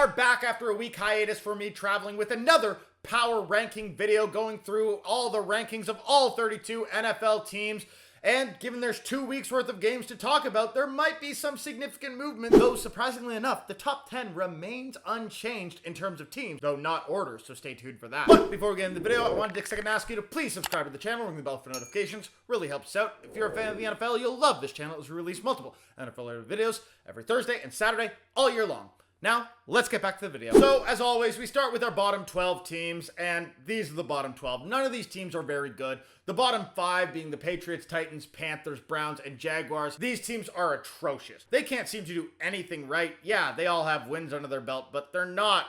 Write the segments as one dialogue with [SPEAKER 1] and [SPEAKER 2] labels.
[SPEAKER 1] are back after a week hiatus for me traveling with another power ranking video going through all the rankings of all 32 NFL teams. And given there's 2 weeks worth of games to talk about, there might be some significant movement, though surprisingly enough, the top 10 remains unchanged in terms of teams, though not orders, so stay tuned for that. But before we get into the video, I wanted to take a second to ask you to please subscribe to the channel, ring the bell for notifications, really helps us out. If you're a fan of the NFL, you'll love this channel as we release multiple NFL-related videos every Thursday and Saturday all year long. Now, let's get back to the video. So, as always, we start with our bottom 12 teams, and these are the bottom 12. None of these teams are very good. The bottom 5 being the Patriots, Titans, Panthers, Browns, and Jaguars. These teams are atrocious. They can't seem to do anything right. Yeah, they all have wins under their belt, but they're not,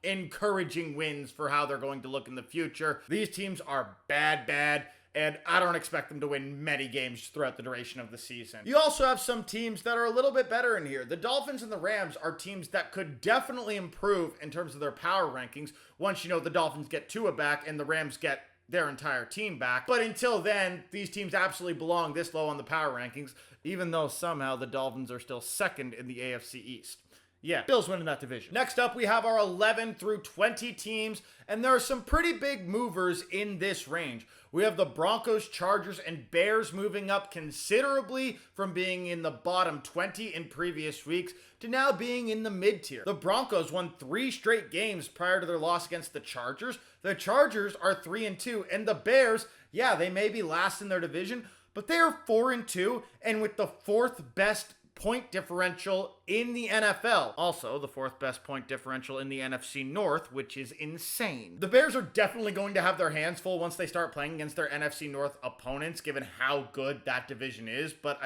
[SPEAKER 1] encouraging wins for how they're going to look in the future. These teams are bad. And I don't expect them to win many games throughout the duration of the season. You also have some teams that are a little bit better in here. The Dolphins and the Rams are teams that could definitely improve in terms of their power rankings once, the Dolphins get Tua back and the Rams get their entire team back. But until then, these teams absolutely belong this low on the power rankings, even though somehow the Dolphins are still second in the AFC East. Yeah, Bills winning that division. Next up, we have our 11 through 20 teams, and there are some pretty big movers in this range. We have the Broncos, Chargers, and Bears moving up considerably from being in the bottom 20 in previous weeks to now being in the mid-tier. The Broncos won 3 straight games prior to their loss against the Chargers. The Chargers are 3-2, and the Bears, yeah, they may be last in their division, but they are 4-2, and with the 4th best point differential in the NFL. Also, the 4th best point differential in the NFC North, which is insane. The Bears are definitely going to have their hands full once they start playing against their NFC North opponents, given how good that division is. But,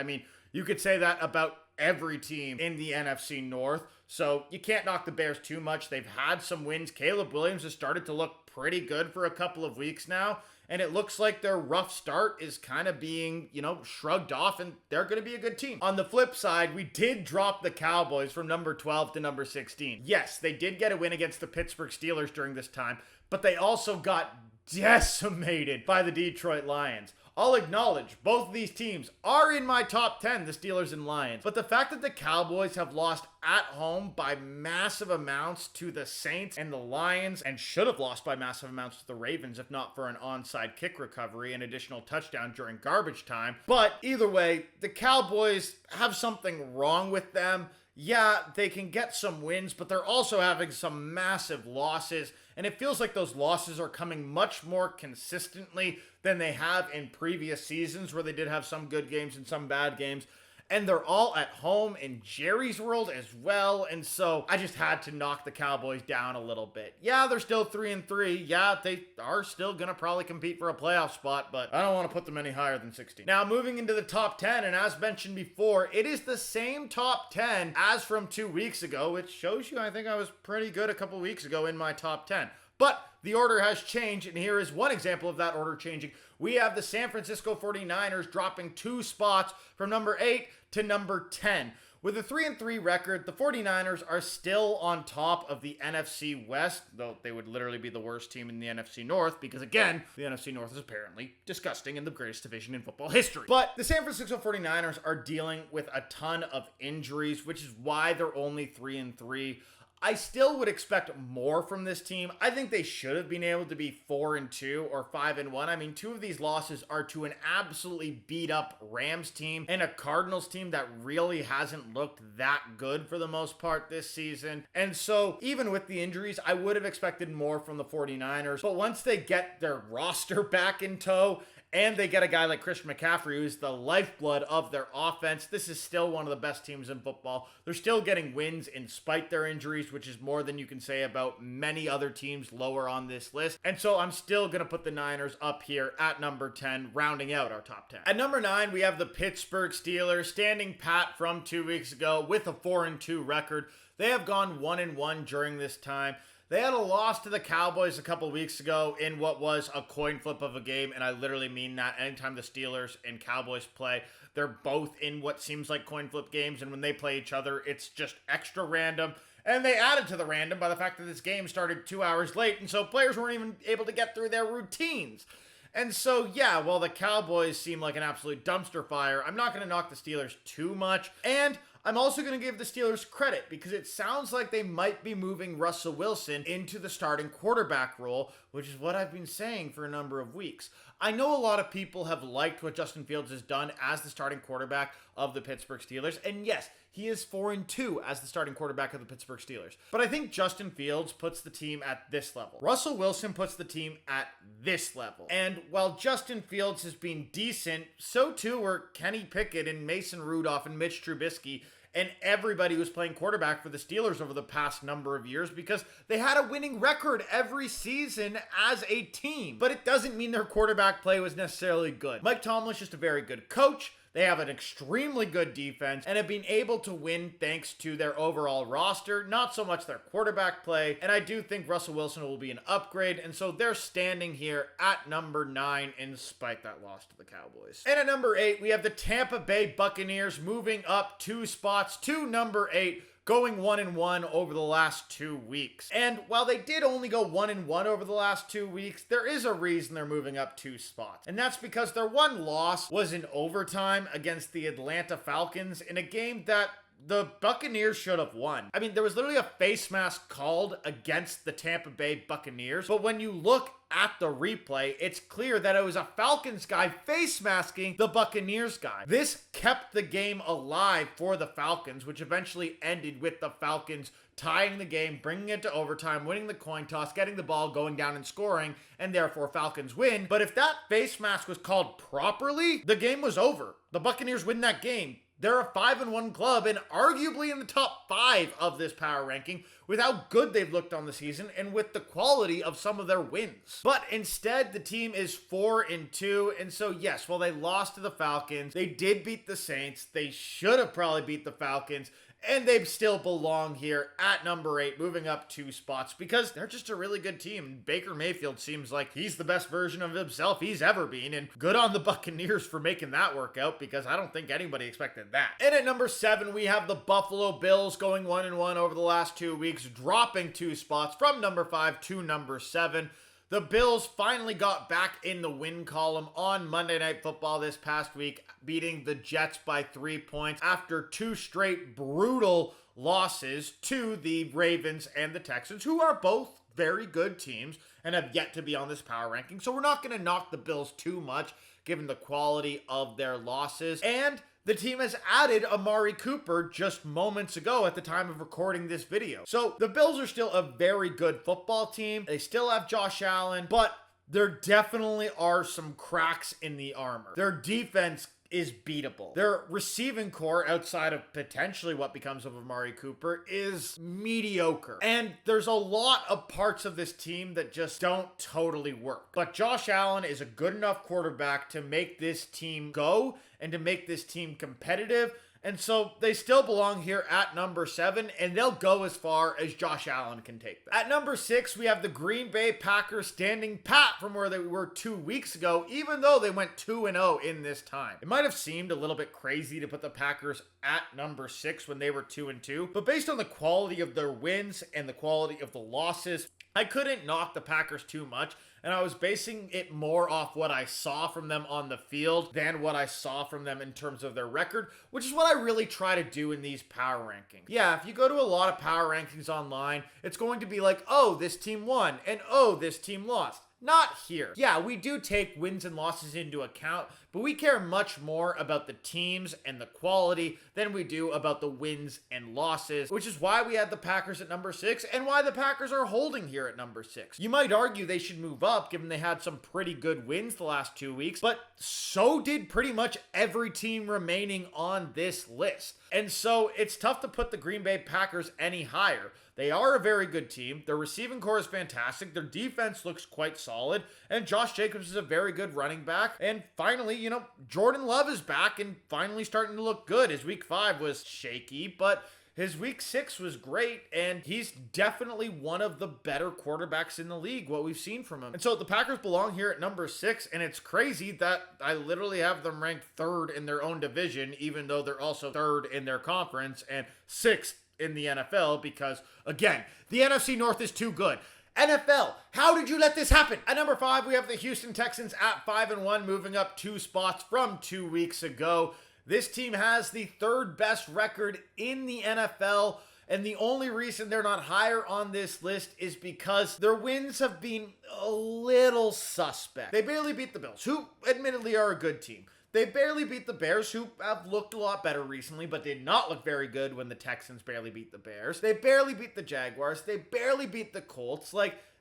[SPEAKER 1] you could say that about every team in the NFC North, so you can't knock the Bears too much. They've had some wins. Caleb Williams has started to look pretty good for a couple of weeks now, and it looks like their rough start is kind of being, shrugged off, and they're going to be a good team. On the flip side, we did drop the Cowboys from number 12 to number 16. Yes, they did get a win against the Pittsburgh Steelers during this time, but they also got decimated by the Detroit Lions. I'll acknowledge both of these teams are in my top 10, the Steelers and Lions. But the fact that the Cowboys have lost at home by massive amounts to the Saints and the Lions, and should have lost by massive amounts to the Ravens if not for an onside kick recovery and additional touchdown during garbage time. But either way, the Cowboys have something wrong with them. Yeah, they can get some wins, but they're also having some massive losses, and it feels like those losses are coming much more consistently than they have in previous seasons, where they did have some good games and some bad games. And they're all at home in Jerry's world as well. And so I just had to knock the Cowboys down a little bit. Yeah, they're still 3-3. Yeah, they are still going to probably compete for a playoff spot, but I don't want to put them any higher than 16. Now, moving into the top 10, and as mentioned before, it is the same top 10 as from 2 weeks ago, which shows you I think I was pretty good a couple weeks ago in my top 10. But the order has changed, and here is one example of that order changing. We have the San Francisco 49ers dropping 2 spots from number 8 to number 10. With a 3-3 record, the 49ers are still on top of the NFC West, though they would literally be the worst team in the NFC North, because again, the NFC North is apparently disgusting and the greatest division in football history. But the San Francisco 49ers are dealing with a ton of injuries, which is why they're only 3-3. I still would expect more from this team. I think they should have been able to be 4-2 or 5-1. 2 of these losses are to an absolutely beat up Rams team and a Cardinals team that really hasn't looked that good for the most part this season. And so even with the injuries, I would have expected more from the 49ers. But once they get their roster back in tow, and they get a guy like Christian McCaffrey, who's the lifeblood of their offense, this is still one of the best teams in football. They're still getting wins in spite their injuries, which is more than you can say about many other teams lower on this list. And so I'm still going to put the Niners up here at number 10, rounding out our top 10. At number 9, we have the Pittsburgh Steelers, standing pat from 2 weeks ago with a 4-2 record. They have gone 1-1 during this time. They had a loss to the Cowboys a couple weeks ago in what was a coin flip of a game, and I literally mean that. Anytime the Steelers and Cowboys play, they're both in what seems like coin flip games, and when they play each other, it's just extra random. And they added to the random by the fact that this game started 2 hours late, and so players weren't even able to get through their routines. And so, yeah, while the Cowboys seem like an absolute dumpster fire, I'm not going to knock the Steelers too much. And I'm also going to give the Steelers credit because it sounds like they might be moving Russell Wilson into the starting quarterback role, which is what I've been saying for a number of weeks. I know a lot of people have liked what Justin Fields has done as the starting quarterback of the Pittsburgh Steelers, and yes, he is 4-2 as the starting quarterback of the Pittsburgh Steelers. But I think Justin Fields puts the team at this level. Russell Wilson puts the team at this level. And while Justin Fields has been decent, so too were Kenny Pickett and Mason Rudolph and Mitch Trubisky and everybody who's playing quarterback for the Steelers over the past number of years because they had a winning record every season as a team. But it doesn't mean their quarterback play was necessarily good. Mike Tomlin's just a very good coach. They have an extremely good defense and have been able to win thanks to their overall roster, not so much their quarterback play. And I do think Russell Wilson will be an upgrade. And so they're standing here at number 9 in spite that loss to the Cowboys. And at number 8, we have the Tampa Bay Buccaneers moving up 2 spots to number 8. Going 1-1 over the last 2 weeks. And while they did only go 1-1 over the last 2 weeks, there is a reason they're moving up 2 spots. And that's because their one loss was in overtime against the Atlanta Falcons in a game that the Buccaneers should have won. I mean, there was literally a face mask called against the Tampa Bay Buccaneers, but when you look at the replay, it's clear that it was a Falcons guy face masking the Buccaneers guy. This kept the game alive for the Falcons, which eventually ended with the Falcons tying the game, bringing it to overtime, winning the coin toss, getting the ball, going down and scoring, and therefore Falcons win. But if that face mask was called properly, the game was over. The Buccaneers win that game. They're a 5-1 club and arguably in the top 5 of this power ranking with how good they've looked on the season and with the quality of some of their wins. But instead, the team is 4-2. And so, yes, while they lost to the Falcons, they did beat the Saints. They should have probably beat the Falcons. And they still belong here at number 8, moving up 2 spots because they're just a really good team. Baker Mayfield seems like he's the best version of himself he's ever been. And good on the Buccaneers for making that work out because I don't think anybody expected that. And at number 7, we have the Buffalo Bills going 1-1 over the last 2 weeks, dropping 2 spots from number 5 to number 7. The Bills finally got back in the win column on Monday Night Football this past week, beating the Jets by 3 points after 2 straight brutal losses to the Ravens and the Texans, who are both very good teams and have yet to be on this power ranking. So we're not going to knock the Bills too much given the quality of their losses. And the team has added Amari Cooper just moments ago at the time of recording this video. So the Bills are still a very good football team. They still have Josh Allen, but there definitely are some cracks in the armor. Their defense is beatable. Their receiving core, outside of potentially what becomes of Amari Cooper, is mediocre. And there's a lot of parts of this team that just don't totally work. But Josh Allen is a good enough quarterback to make this team go and to make this team competitive. And so they still belong here at number 7, and they'll go as far as Josh Allen can take them. At number 6, we have the Green Bay Packers standing pat from where they were 2 weeks ago, even though they went 2-0 in this time. It might have seemed a little bit crazy to put the Packers at number 6 when they were 2-2, but based on the quality of their wins and the quality of the losses, I couldn't knock the Packers too much, and I was basing it more off what I saw from them on the field than what I saw from them in terms of their record, which is what I really try to do in these power rankings. Yeah, if you go to a lot of power rankings online, it's going to be like, oh, this team won, and oh, this team lost. Not here. Yeah, we do take wins and losses into account, but we care much more about the teams and the quality than we do about the wins and losses, which is why we had the Packers at number 6 and why the Packers are holding here at number 6. You might argue they should move up given they had some pretty good wins the last 2 weeks, but so did pretty much every team remaining on this list. And so it's tough to put the Green Bay Packers any higher. They are a very good team. Their receiving core is fantastic. Their defense looks quite solid. And Josh Jacobs is a very good running back. And finally, Jordan Love is back and finally starting to look good. His week 5 was shaky, but his week 6 was great, and he's definitely one of the better quarterbacks in the league, what we've seen from him. And so the Packers belong here at number 6, and it's crazy that I literally have them ranked 3rd in their own division, even though they're also 3rd in their conference and 6th in the NFL because, again, the NFC North is too good. NFL, how did you let this happen? At number 5, we have the Houston Texans at 5-1, moving up 2 spots from 2 weeks ago. This team has the third best record in the NFL. And the only reason they're not higher on this list is because their wins have been a little suspect. They barely beat the Bills, who admittedly are a good team. They barely beat the Bears, who have looked a lot better recently, but did not look very good when the Texans barely beat the Bears. They barely beat the Jaguars. They barely beat the Colts.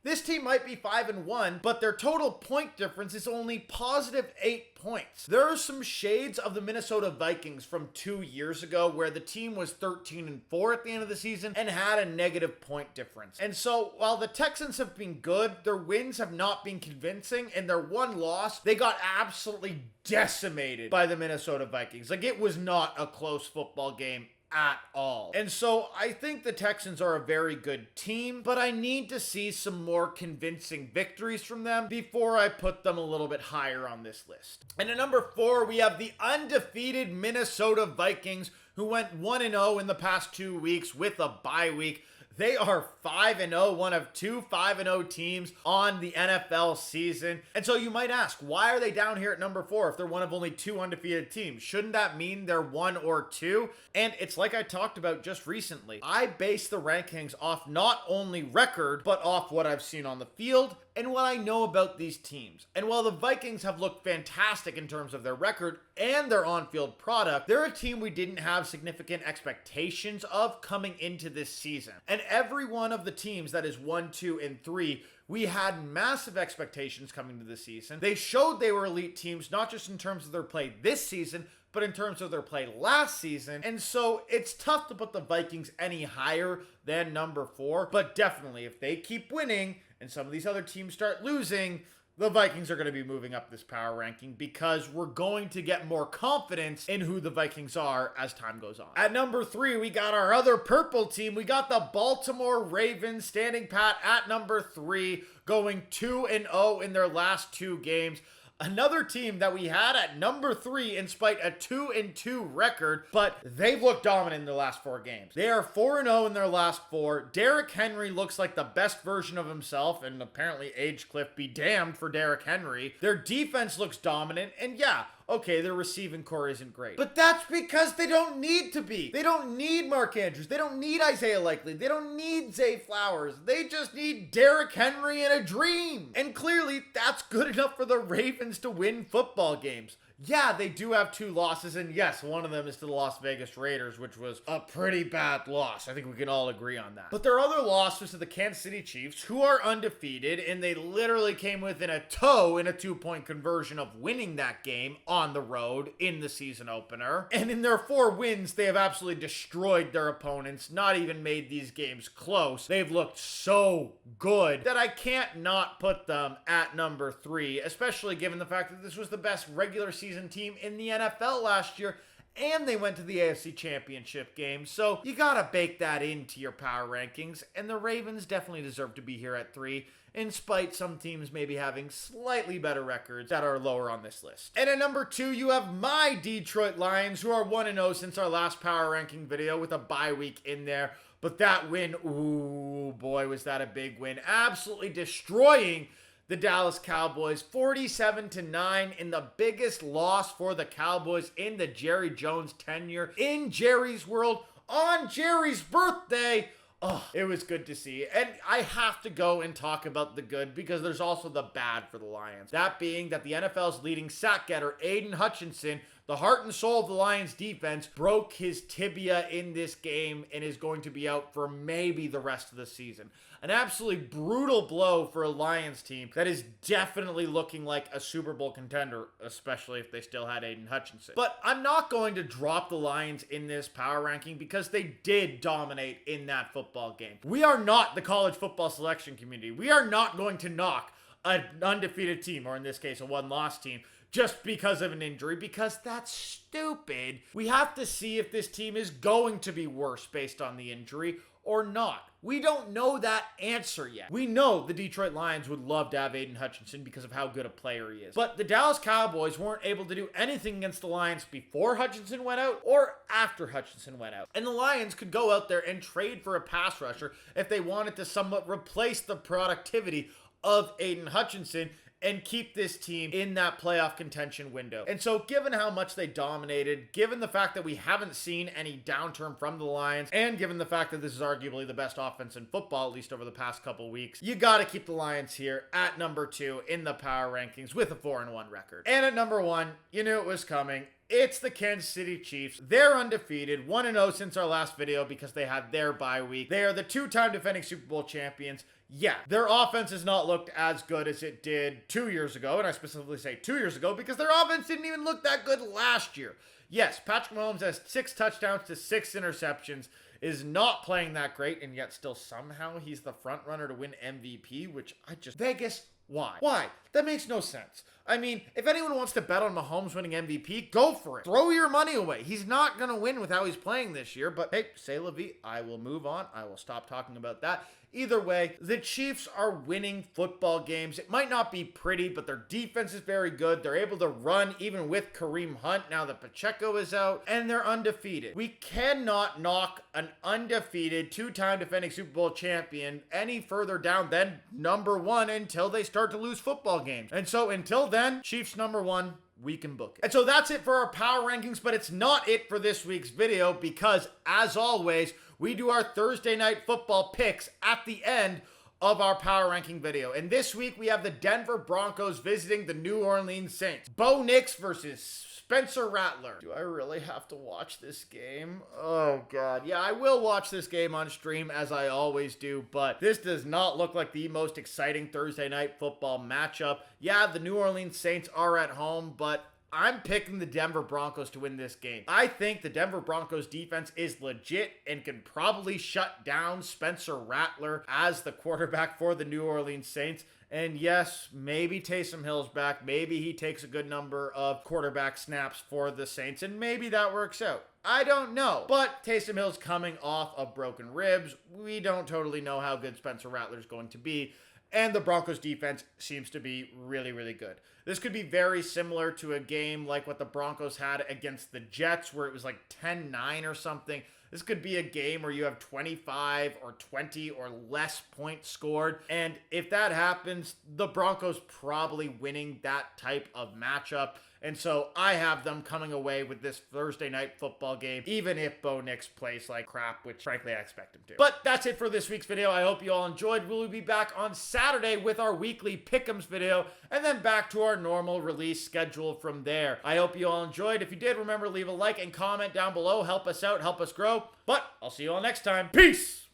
[SPEAKER 1] This team might be 5-1, but their total point difference is only positive 8 points. There are some shades of the Minnesota Vikings from 2 years ago where the team was 13-4 at the end of the season and had a negative point difference. And so while the Texans have been good, their wins have not been convincing, and their one loss, they got absolutely decimated by the Minnesota Vikings. It was not a close football game at all. And so I think the Texans are a very good team, but I need to see some more convincing victories from them before I put them a little bit higher on this list. And at number 4, we have the undefeated Minnesota Vikings, who went 1-0 in the past 2 weeks with a bye week. They are 5-0, one of 2 5-0 teams on the NFL season. And so you might ask, why are they down here at number 4 if they're one of only 2 undefeated teams? Shouldn't that mean they're 1 or 2? And it's like I talked about just recently. I base the rankings off not only record, but off what I've seen on the field and what I know about these teams. And while the Vikings have looked fantastic in terms of their record and their on-field product, they're a team we didn't have significant expectations of coming into this season. And every one of the teams that is 1, 2, and 3, we had massive expectations coming to the season. They showed they were elite teams, not just in terms of their play this season, but in terms of their play last season. And so it's tough to put the Vikings any higher than number 4, but definitely if they keep winning and some of these other teams start losing, the Vikings are going to be moving up this power ranking because we're going to get more confidence in who the Vikings are as time goes on. At number 3, we got our other purple team. We got the Baltimore Ravens standing pat at number 3, going 2-0 in their last 2 games. Another team that we had at number 3 in spite a 2-2 record, but they've looked dominant in the last 4 games. They are 4-0 in their last 4. Derrick Henry looks like the best version of himself, and apparently Cliff be damned for Derrick Henry. Their defense looks dominant, and yeah, okay, their receiving core isn't great. But that's because they don't need to be. They don't need Mark Andrews. They don't need Isaiah Likely. They don't need Zay Flowers. They just need Derrick Henry and a dream. And clearly, that's good enough for the Ravens to win football games. Yeah, they do have 2 losses, and yes, one of them is to the Las Vegas Raiders, which was a pretty bad loss. I think we can all agree on that. But their other loss was to the Kansas City Chiefs, who are undefeated, and they literally came within a toe in a 2-point conversion of winning that game on the road in the season opener. And in their 4 wins, they have absolutely destroyed their opponents, not even made these games close. They've looked so good that I can't not put them at number 3, especially given the fact that this was the best regular season team in the NFL last year, and they went to the AFC Championship game. So you gotta bake that into your power rankings, and the Ravens definitely deserve to be here at 3, in spite some teams maybe having slightly better records that are lower on this list. And at number 2, you have my Detroit Lions, who are 1-0 since our last power ranking video with a bye week in there. But that win, ooh boy, was that a big win. Absolutely destroying the Dallas Cowboys, 47-9 in the biggest loss for the Cowboys in the Jerry Jones tenure in Jerry's world on Jerry's birthday. Oh, it was good to see. And I have to go and talk about the good because there's also the bad for the Lions. That being that the NFL's leading sack getter, Aiden Hutchinson, the heart and soul of the Lions defense, broke his tibia in this game and is going to be out for maybe the rest of the season. An absolutely brutal blow for a Lions team that is definitely looking like a Super Bowl contender, especially if they still had Aiden Hutchinson. But I'm not going to drop the Lions in this power ranking because they did dominate in that football game. We are not the college football selection community. We are not going to knock an undefeated team, or in this case, a one-loss team, just because of an injury, because that's stupid. We have to see if this team is going to be worse based on the injury or not. We don't know that answer yet. We know the Detroit Lions would love to have Aiden Hutchinson because of how good a player he is. But the Dallas Cowboys weren't able to do anything against the Lions before Hutchinson went out or after Hutchinson went out. And the Lions could go out there and trade for a pass rusher if they wanted to somewhat replace the productivity of Aiden Hutchinson and keep this team in that playoff contention window. And so given how much they dominated, given the fact that we haven't seen any downturn from the Lions, and given the fact that this is arguably the best offense in football, at least over the past couple weeks, you got to keep the Lions here at number 2 in the power rankings with a 4-1 record. And at number 1, you knew it was coming. It's the Kansas City Chiefs. They're undefeated, 1-0 since our last video because they had their bye week. They are the 2-time defending Super Bowl champions. Yeah, their offense has not looked as good as it did 2 years ago, and I specifically say 2 years ago because their offense didn't even look that good last year. Yes, Patrick Mahomes has 6 touchdowns to 6 interceptions, is not playing that great, and yet still somehow he's the front runner to win MVP, which Vegas, why? Why? That makes no sense. I mean, if anyone wants to bet on Mahomes winning MVP, go for it. Throw your money away. He's not going to win with how he's playing this year, but hey, say la vie. I will move on. I will stop talking about that. Either way, the Chiefs are winning football games. It might not be pretty, but their defense is very good. They're able to run even with Kareem Hunt now that Pacheco is out, and they're undefeated. We cannot knock an undefeated 2-time defending Super Bowl champion any further down than number 1 until they start to lose football games. And so until then, Chiefs number 1. We can book it. And so that's it for our power rankings, but it's not it for this week's video because, as always, we do our Thursday night football picks at the end of our power ranking video. And this week, we have the Denver Broncos visiting the New Orleans Saints. Bo Nix versus Spencer Rattler. Do I really have to watch this game? Oh, God. Yeah, I will watch this game on stream, as I always do, but this does not look like the most exciting Thursday night football matchup. Yeah, the New Orleans Saints are at home, but I'm picking the Denver Broncos to win this game. I think the Denver Broncos defense is legit and can probably shut down Spencer Rattler as the quarterback for the New Orleans Saints. And yes, maybe Taysom Hill's back. Maybe he takes a good number of quarterback snaps for the Saints, and maybe that works out. I don't know. But Taysom Hill's coming off of broken ribs. We don't totally know how good Spencer Rattler's going to be. And the Broncos defense seems to be really, really good. This could be very similar to a game like what the Broncos had against the Jets, where it was like 10-9 or something. This could be a game where you have 25 or 20 or less points scored. And if that happens, the Broncos probably winning that type of matchup. And so I have them coming away with this Thursday night football game, even if Bo Nix plays like crap, which frankly I expect him to. But that's it for this week's video. I hope you all enjoyed. We'll be back on Saturday with our weekly Pick'ems video, and then back to our normal release schedule from there. I hope you all enjoyed. If you did, remember, leave a like and comment down below. Help us out, help us grow. But I'll see you all next time. Peace!